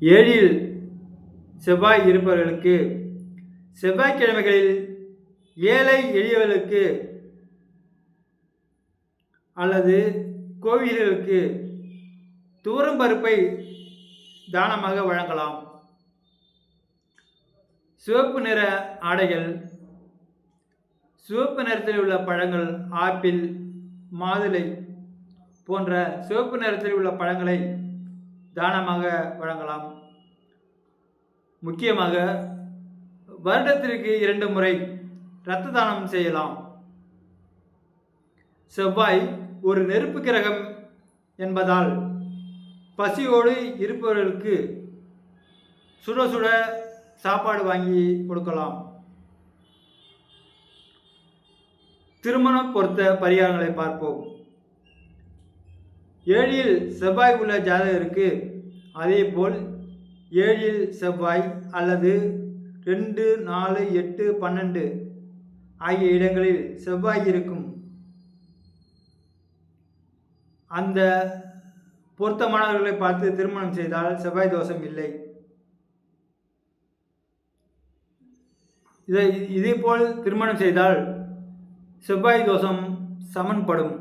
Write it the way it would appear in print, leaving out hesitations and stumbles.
ஏழில் செவ்வாய் இருப்பவர்களுக்கு செவ்வாய்க்கிழமைகளில் ஏழை எளியவர்களுக்கு அல்லது கோவில்களுக்கு தூரம் பருப்பை தானமாக வழங்கலாம். சிவப்பு நிற ஆடைகள், சிவப்பு நிறத்தில் உள்ள பழங்கள், ஆப்பிள், மாதுளை போன்ற சிவப்பு நிறத்தில் உள்ள பழங்களை தானமாக வழங்கலாம். முக்கியமாக வருடத்திற்கு 2 முறை இரத்த தானம் செய்யலாம். செவ்வாய் ஒரு நெருப்பு கிரகம் என்பதால் பசியோடு இருப்பவர்களுக்கு சுட சுட சாப்பாடு வாங்கி கொடுக்கலாம். திருமணம் பொறுத்த பரிகாரங்களை பார்ப்போம். 7ல் செவ்வாய் உள்ள ஜாதகருக்கு அதேபோல் 7ல் செவ்வாய் அல்லது 2, 4, 8, 12 ஆகிய இடங்களில் செவ்வாய் இருக்கும் அந்த பொருத்தமானவர்களை பார்த்து திருமணம் செய்தால் செவ்வாய் தோஷம் இல்லை. இதேபோல் திருமணம் செய்தால் செவ்வாய் தோஷம் சமன்படும்.